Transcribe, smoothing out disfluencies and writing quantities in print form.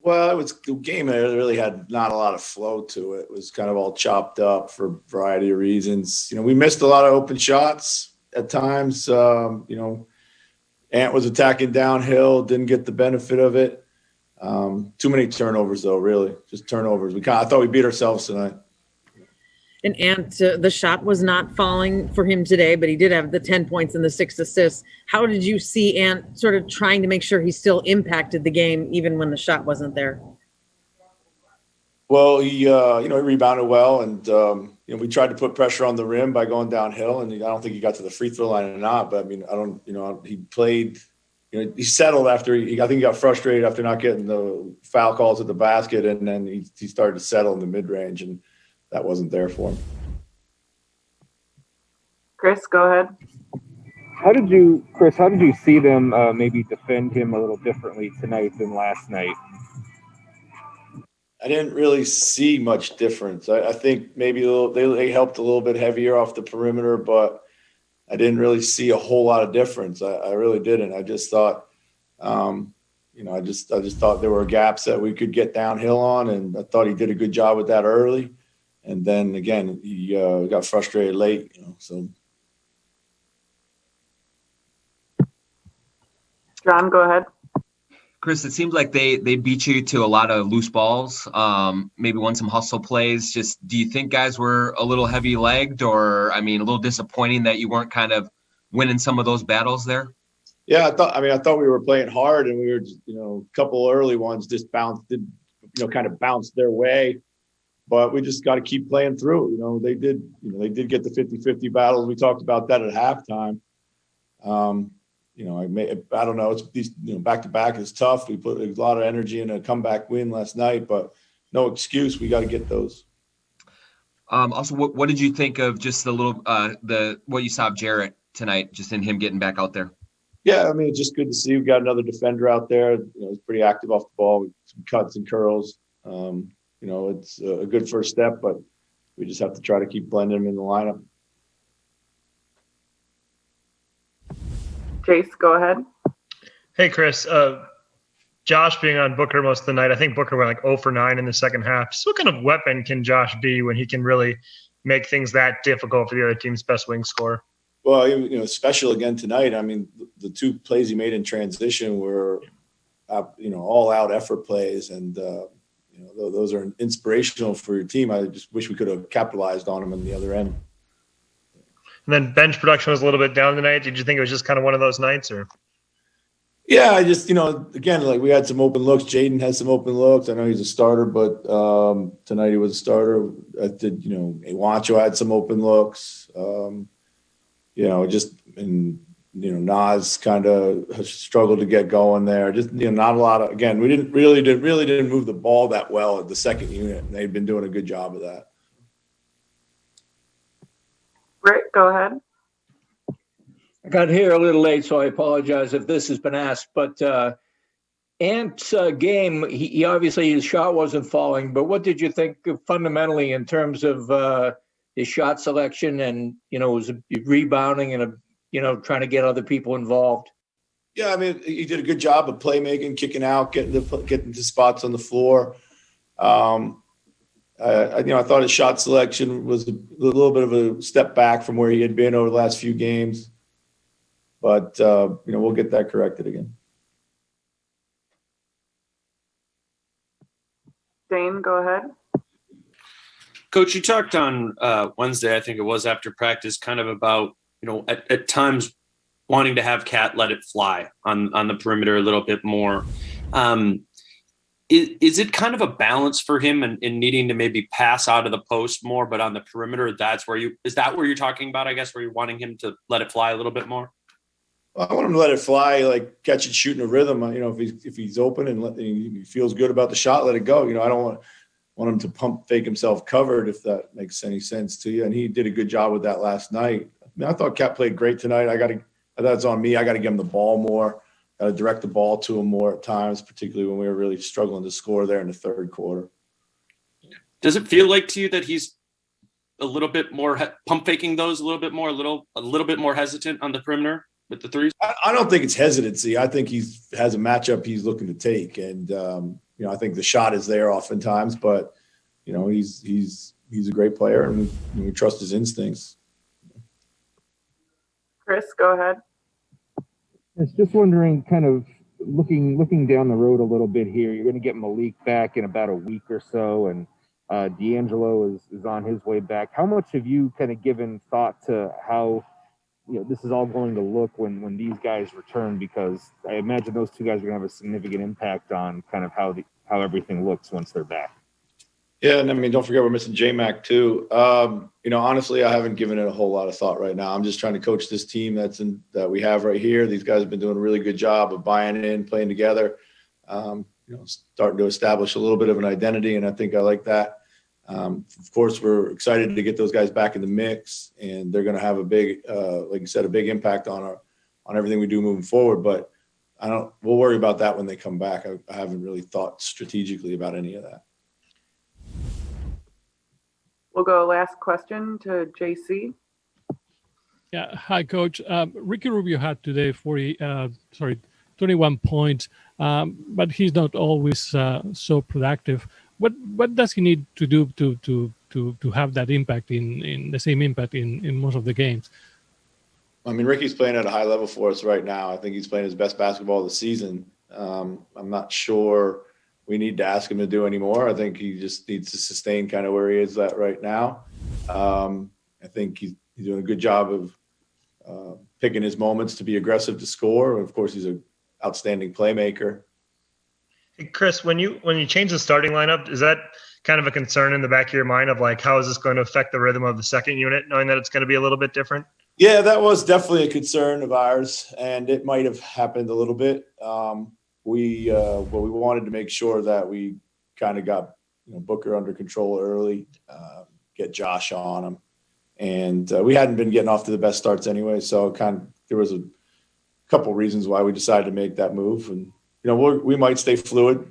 Well, it was the game that really had not a lot of flow to it. It was kind of all chopped up for a variety of reasons. We missed a lot of open shots at times. Ant was attacking downhill, didn't get the benefit of it. Too many turnovers, though, really. Just turnovers. I thought we beat ourselves tonight. And Ant, the shot was not falling for him today, but he did have the 10 points and the 6 assists. How did you see Ant sort of trying to make sure he still impacted the game even when the shot wasn't there? Well, he rebounded well, and we tried to put pressure on the rim by going downhill, and I don't think he got to the free throw line or not. But he played. He settled after I think he got frustrated after not getting the foul calls at the basket, and then he started to settle in the mid range, and that wasn't there for him. Chris, go ahead. How did you see them maybe defend him a little differently tonight than last night? I didn't really see much difference. I think maybe they helped a little bit heavier off the perimeter, but I didn't really see a whole lot of difference. I really didn't. I just thought, I just thought there were gaps that we could get downhill on, and I thought he did a good job with that early. And then again, he got frustrated late. So. John, go ahead. Chris, it seems like they beat you to a lot of loose balls, maybe won some hustle plays. Just, do you think guys were a little heavy-legged, or, a little disappointing that you weren't kind of winning some of those battles there? Yeah, I thought we were playing hard, and we were, a couple early ones just bounced their way. But we just got to keep playing through. They did get the 50-50 battles. We talked about that at halftime. I don't know. It's these, back-to-back is tough. We put a lot of energy in a comeback win last night, but no excuse. We got to get those. Also, what did you think of just the little what you saw of Jarrett tonight, just in him getting back out there? Yeah, it's just good to see. We've got another defender out there. He's pretty active off the ball with some cuts and curls. It's a good first step, but we just have to try to keep blending him in the lineup. Jace, go ahead. Hey, Chris. Josh being on Booker most of the night, I think Booker went like 0 for 9 in the second half. So what kind of weapon can Josh be when he can really make things that difficult for the other team's best wing scorer? Well, special again tonight. The 2 plays he made in transition were, all out effort plays, and those are inspirational for your team. I just wish we could have capitalized on them on the other end. And then bench production was a little bit down tonight. Did you think it was just kind of one of those nights, or? Yeah, I just, again, we had some open looks. Jaden has some open looks. I know he's a starter, but tonight he was a starter. I did, Iwancho had some open looks. Nas kind of struggled to get going there. Just, not a lot of, again, we didn't move the ball that well at the second unit. And they've been doing a good job of that. Rick, go ahead. I got here a little late, so I apologize if this has been asked. But Ant's game, he obviously his shot wasn't falling. But what did you think fundamentally in terms of his shot selection and was rebounding and trying to get other people involved? Yeah, he did a good job of playmaking, kicking out, getting to spots on the floor. I thought his shot selection was a little bit of a step back from where he had been over the last few games. But, we'll get that corrected again. Dane, go ahead. Coach, you talked on Wednesday, I think it was, after practice, kind of about, at times wanting to have Cat let it fly on the perimeter a little bit more. Is it kind of a balance for him in needing to maybe pass out of the post more, but on the perimeter, is that where you're talking about, I guess, where you're wanting him to let it fly a little bit more? Well, I want him to let it fly, like catch it, shoot in a rhythm. If he's open and he feels good about the shot, let it go. I don't want him to pump fake himself covered, if that makes any sense to you. And he did a good job with that last night. I thought Cat played great tonight. That's on me. I got to give him the ball more. Got to direct the ball to him more at times, particularly when we were really struggling to score there in the third quarter. Does it feel like to you that he's a little bit more pump faking those a little bit more, a little bit more hesitant on the perimeter with the threes? I don't think it's hesitancy. I think he has a matchup he's looking to take, and I think the shot is there oftentimes, but he's a great player, and we trust his instincts. Chris, go ahead. I was just wondering, kind of looking down the road a little bit here. You're going to get Malik back in about a week or so, and D'Angelo is on his way back. How much have you kind of given thought to how this is all going to look when these guys return? Because I imagine those two guys are going to have a significant impact on kind of how everything looks once they're back. Yeah, and I mean, don't forget we're missing J-Mac too. Honestly, I haven't given it a whole lot of thought right now. I'm just trying to coach this team that we have right here. These guys have been doing a really good job of buying in, playing together, starting to establish a little bit of an identity, and I think I like that. Of course, we're excited to get those guys back in the mix, and they're going to have a big, like you said, a big impact on everything we do moving forward. But we'll worry about that when they come back. I haven't really thought strategically about any of that. We'll go last question to JC. Yeah. Hi, Coach. Ricky Rubio had today 21 points, but he's not always so productive. What does he need to do to have that impact in the same impact in most of the games? I mean, Ricky's playing at a high level for us right now. I think he's playing his best basketball of the season. I'm not sure we need to ask him to do any more. I think he just needs to sustain kind of where he is at right now. I think he's doing a good job of picking his moments to be aggressive to score. Of course, he's an outstanding playmaker. Hey, Chris, when you change the starting lineup, is that kind of a concern in the back of your mind of like, how is this going to affect the rhythm of the second unit, knowing that it's going to be a little bit different? Yeah, that was definitely a concern of ours, and it might have happened a little bit. We wanted to make sure that we kind of got Booker under control early, get Josh on him, and we hadn't been getting off to the best starts anyway. So there was a couple reasons why we decided to make that move, and we might stay fluid.